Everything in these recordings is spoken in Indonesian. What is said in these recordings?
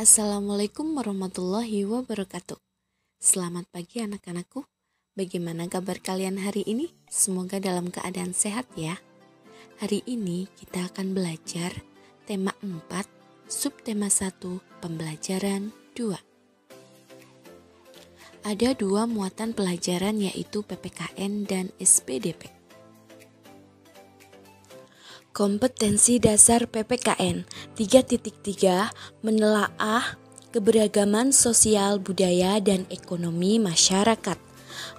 Assalamualaikum warahmatullahi wabarakatuh. Selamat pagi anak-anakku. Bagaimana kabar kalian hari ini? Semoga dalam keadaan sehat ya. Hari ini kita akan belajar tema 4, subtema 1, pembelajaran 2. Ada dua muatan pelajaran yaitu PPKN dan SPDP. Kompetensi dasar PPKN 3.3 menelaah keberagaman sosial, budaya, dan ekonomi masyarakat.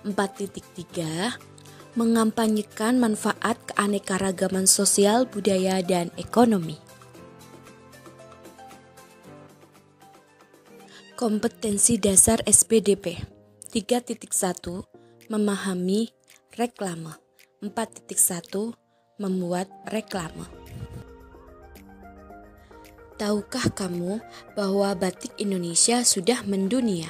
4.3 mengampanyekan manfaat keanekaragaman sosial, budaya, dan ekonomi. Kompetensi dasar SPDP 3.1 memahami reklame. 4.1 membuat reklame. Tahukah kamu bahwa batik Indonesia sudah mendunia?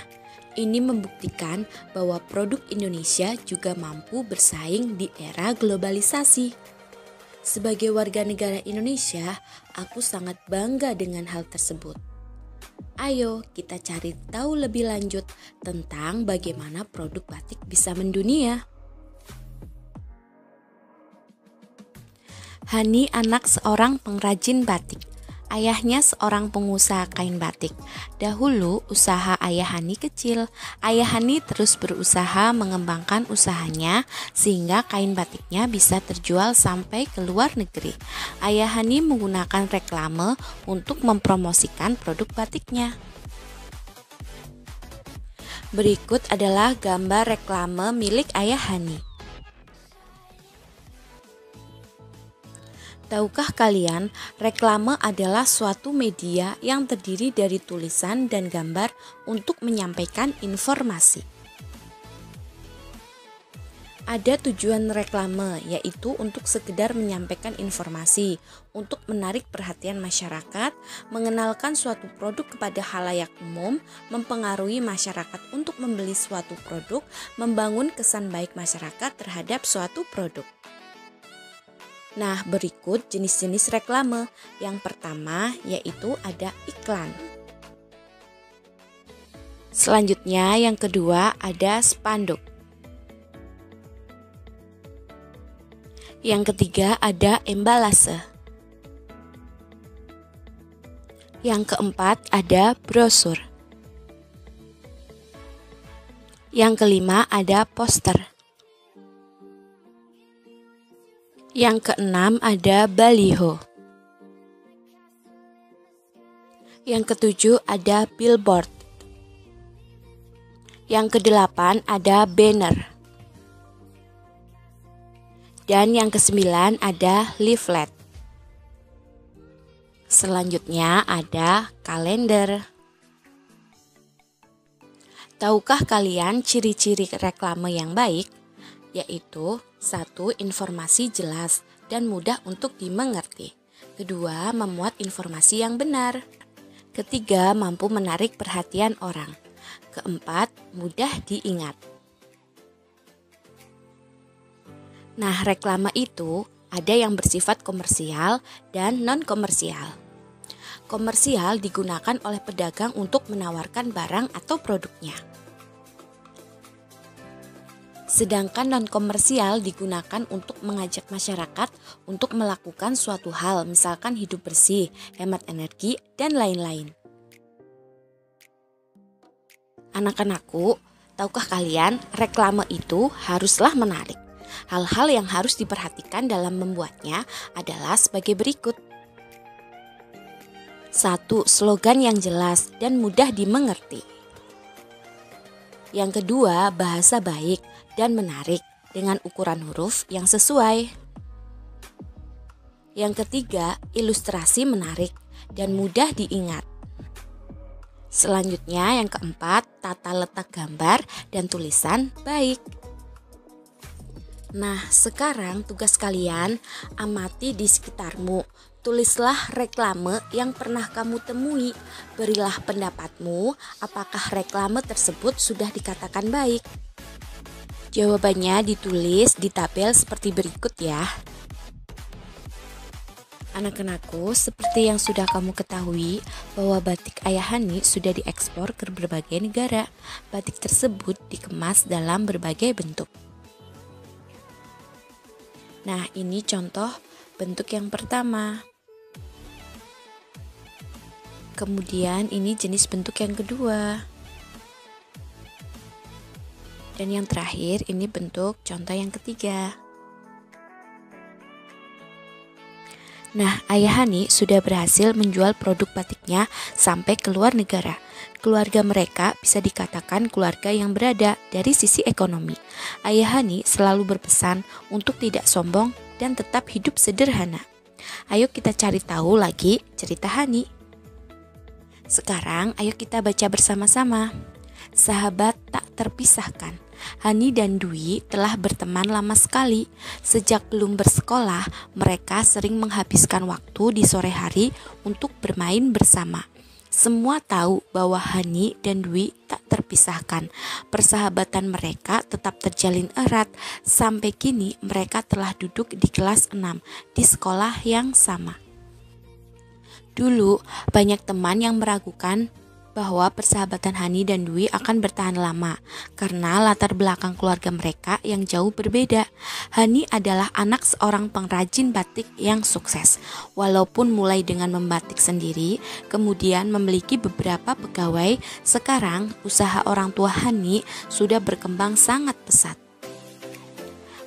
Ini membuktikan bahwa produk Indonesia juga mampu bersaing di era globalisasi. Sebagai warga negara Indonesia, aku sangat bangga dengan hal tersebut. Ayo kita cari tahu lebih lanjut tentang bagaimana produk batik bisa mendunia. Hani anak seorang pengrajin batik. Ayahnya seorang pengusaha kain batik. Dahulu usaha ayah Hani kecil. Ayah Hani terus berusaha mengembangkan usahanya sehingga kain batiknya bisa terjual sampai ke luar negeri. Ayah Hani menggunakan reklame untuk mempromosikan produk batiknya. Berikut adalah gambar reklame milik ayah Hani. Tahukah kalian, reklame adalah suatu media yang terdiri dari tulisan dan gambar untuk menyampaikan informasi. Ada tujuan reklame, yaitu untuk sekedar menyampaikan informasi, untuk menarik perhatian masyarakat, mengenalkan suatu produk kepada khalayak umum, mempengaruhi masyarakat untuk membeli suatu produk, membangun kesan baik masyarakat terhadap suatu produk. Nah, berikut jenis-jenis reklame. Yang pertama yaitu ada iklan. Selanjutnya yang kedua ada spanduk. Yang ketiga ada embalase. Yang keempat ada brosur. Yang kelima ada poster. Yang keenam ada baliho. Yang ketujuh ada billboard. Yang kedelapan ada banner. Dan yang kesembilan ada leaflet. Selanjutnya ada kalender. Tahukah kalian ciri-ciri reklame yang baik? Yaitu 1. Informasi jelas dan mudah untuk dimengerti. 2. Memuat informasi yang benar. 3. Mampu menarik perhatian orang. 4. Mudah diingat. Nah, reklame itu ada yang bersifat komersial dan non-komersial. Komersial digunakan oleh pedagang untuk menawarkan barang atau produknya. Sedangkan non-komersial digunakan untuk mengajak masyarakat untuk melakukan suatu hal, misalkan hidup bersih, hemat energi, dan lain-lain. Anak-anakku, tahukah kalian reklame itu haruslah menarik? Hal-hal yang harus diperhatikan dalam membuatnya adalah sebagai berikut. 1. Slogan yang jelas dan mudah dimengerti. Yang kedua, bahasa baik dan menarik dengan ukuran huruf yang sesuai. Yang ketiga, ilustrasi menarik dan mudah diingat. Selanjutnya yang keempat, tata letak gambar dan tulisan baik. Nah, sekarang tugas kalian amati di sekitarmu. Tulislah reklame yang pernah kamu temui. Berilah pendapatmu, apakah reklame tersebut sudah dikatakan baik? Jawabannya ditulis di tabel seperti berikut ya. Anak-anakku, seperti yang sudah kamu ketahui bahwa batik Ayah Hani sudah diekspor ke berbagai negara. Batik tersebut dikemas dalam berbagai bentuk. Nah, ini contoh bentuk yang pertama. Kemudian ini jenis bentuk yang kedua. Dan yang terakhir ini bentuk contoh yang ketiga. Nah, Ayah Hani sudah berhasil menjual produk batiknya sampai ke luar negara. Keluarga mereka bisa dikatakan keluarga yang berada dari sisi ekonomi. Ayah Hani selalu berpesan untuk tidak sombong dan tetap hidup sederhana. Ayo kita cari tahu lagi cerita Hani. Sekarang ayo kita baca bersama-sama. Sahabat tak terpisahkan. Hani dan Dwi telah berteman lama sekali. Sejak belum bersekolah, mereka sering menghabiskan waktu di sore hari untuk bermain bersama. Semua tahu bahwa Hani dan Dwi tak terpisahkan. Persahabatan mereka tetap terjalin erat. Sampai kini mereka telah duduk di kelas 6 di sekolah yang sama. Dulu banyak teman yang meragukan bahwa persahabatan Hani dan Dwi akan bertahan lama karena latar belakang keluarga mereka yang jauh berbeda. Hani adalah anak seorang pengrajin batik yang sukses. Walaupun mulai dengan membatik sendiri, kemudian memiliki beberapa pegawai, sekarang usaha orang tua Hani sudah berkembang sangat pesat.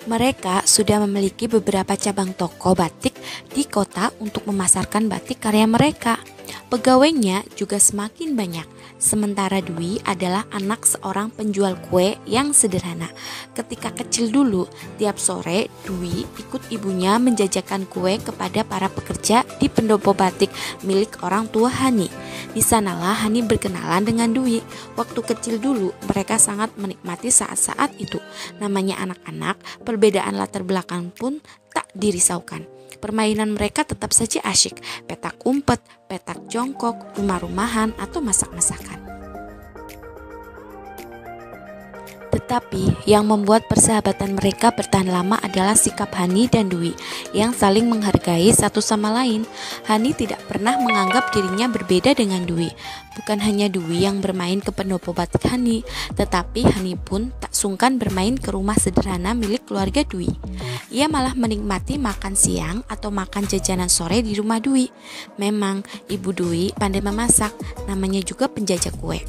Mereka sudah memiliki beberapa cabang toko batik di kota untuk memasarkan batik karya mereka. Pegawainya juga semakin banyak. Sementara Dwi adalah anak seorang penjual kue yang sederhana. Ketika kecil dulu, tiap sore Dwi ikut ibunya menjajakan kue kepada para pekerja di pendopo batik milik orang tua Hani. Di sanalah Hani berkenalan dengan Dwi. Waktu kecil dulu, mereka sangat menikmati saat-saat itu. Namanya anak-anak, perbedaan latar belakang pun tak dirisaukan. Permainan mereka tetap saja asyik, petak umpet, petak jongkok, rumah-rumahan, atau masak-masakan. Tetapi yang membuat persahabatan mereka bertahan lama adalah sikap Hani dan Dwi yang saling menghargai satu sama lain. Hani tidak pernah menganggap dirinya berbeda dengan Dwi. Bukan hanya Dwi yang bermain ke pendopo batik Hani, tetapi Hani pun tak sungkan bermain ke rumah sederhana milik keluarga Dwi. Ia malah menikmati makan siang atau makan jajanan sore di rumah Dwi. Memang ibu Dwi pandai memasak, namanya juga penjajah kue.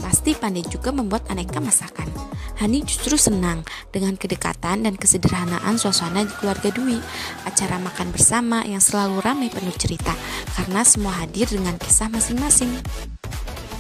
Pasti pandai juga membuat aneka masakan. Hani justru senang dengan kedekatan dan kesederhanaan suasana di keluarga Dwi. Acara makan bersama yang selalu ramai penuh cerita karena semua hadir dengan kisah masing-masing.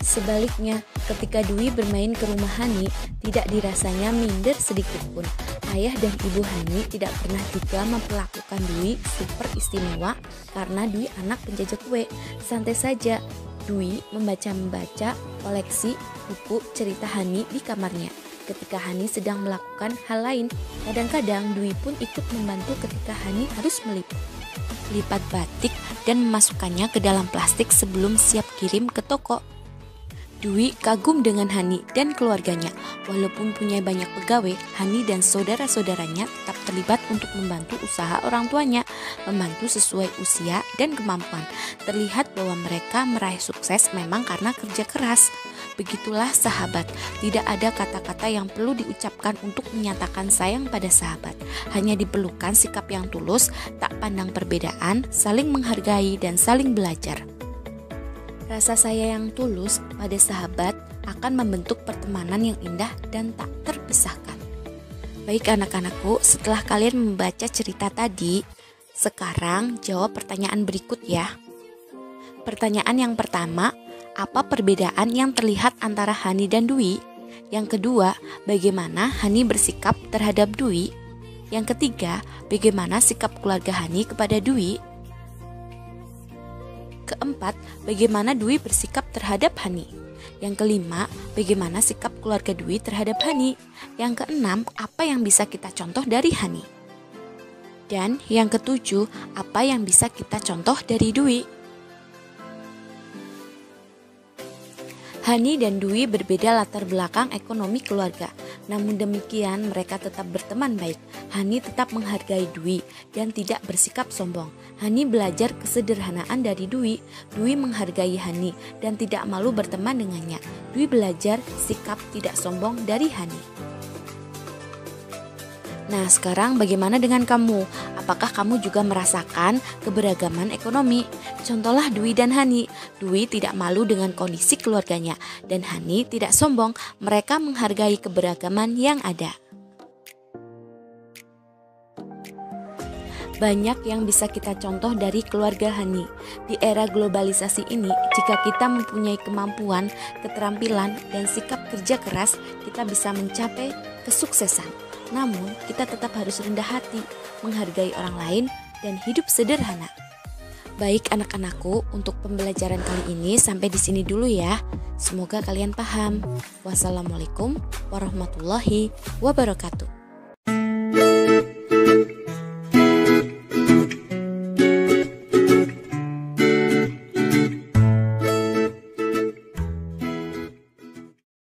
Sebaliknya, ketika Dwi bermain ke rumah Hani, tidak dirasanya minder sedikit pun. Ayah dan ibu Hani tidak pernah juga memperlakukan Dwi super istimewa karena Dwi anak penjajah kue. Santai saja, Dwi membaca koleksi buku cerita Hani di kamarnya. Ketika Hani sedang melakukan hal lain, kadang-kadang Dwi pun ikut membantu ketika Hani harus melipat batik dan memasukkannya ke dalam plastik sebelum siap kirim ke toko. Dwi kagum dengan Hani dan keluarganya. Walaupun punya banyak pegawai, Hani dan saudara-saudaranya tetap terlibat untuk membantu usaha orang tuanya, membantu sesuai usia dan kemampuan. Terlihat bahwa mereka meraih sukses memang karena kerja keras. Begitulah sahabat, tidak ada kata-kata yang perlu diucapkan untuk menyatakan sayang pada sahabat. Hanya diperlukan sikap yang tulus, tak pandang perbedaan, saling menghargai dan saling belajar. Rasa sayang yang tulus pada sahabat akan membentuk pertemanan yang indah dan tak terpisahkan. Baik anak-anakku, setelah kalian membaca cerita tadi, sekarang jawab pertanyaan berikut ya. Pertanyaan yang pertama, apa perbedaan yang terlihat antara Hani dan Dwi? Yang kedua, bagaimana Hani bersikap terhadap Dwi? Yang ketiga, bagaimana sikap keluarga Hani kepada Dwi? Keempat, bagaimana Dwi bersikap terhadap Hani? Yang kelima, bagaimana sikap keluarga Dwi terhadap Hani? Yang keenam, apa yang bisa kita contoh dari Hani? Dan yang ketujuh, apa yang bisa kita contoh dari Dwi? Hani dan Dwi berbeda latar belakang ekonomi keluarga. Namun demikian mereka tetap berteman baik. Hani tetap menghargai Dwi dan tidak bersikap sombong. Hani belajar kesederhanaan dari Dwi. Dwi menghargai Hani dan tidak malu berteman dengannya. Dwi belajar sikap tidak sombong dari Hani. Nah, sekarang bagaimana dengan kamu? Apakah kamu juga merasakan keberagaman ekonomi? Contohlah Dwi dan Hani. Dwi tidak malu dengan kondisi keluarganya dan Hani tidak sombong. Mereka menghargai keberagaman yang ada. Banyak yang bisa kita contoh dari keluarga Hani. Di era globalisasi ini, jika kita mempunyai kemampuan, keterampilan, dan sikap kerja keras, kita bisa mencapai kesuksesan. Namun, kita tetap harus rendah hati, menghargai orang lain, dan hidup sederhana. Baik anak-anakku, untuk pembelajaran kali ini sampai di sini dulu ya. Semoga kalian paham. Wassalamualaikum warahmatullahi wabarakatuh.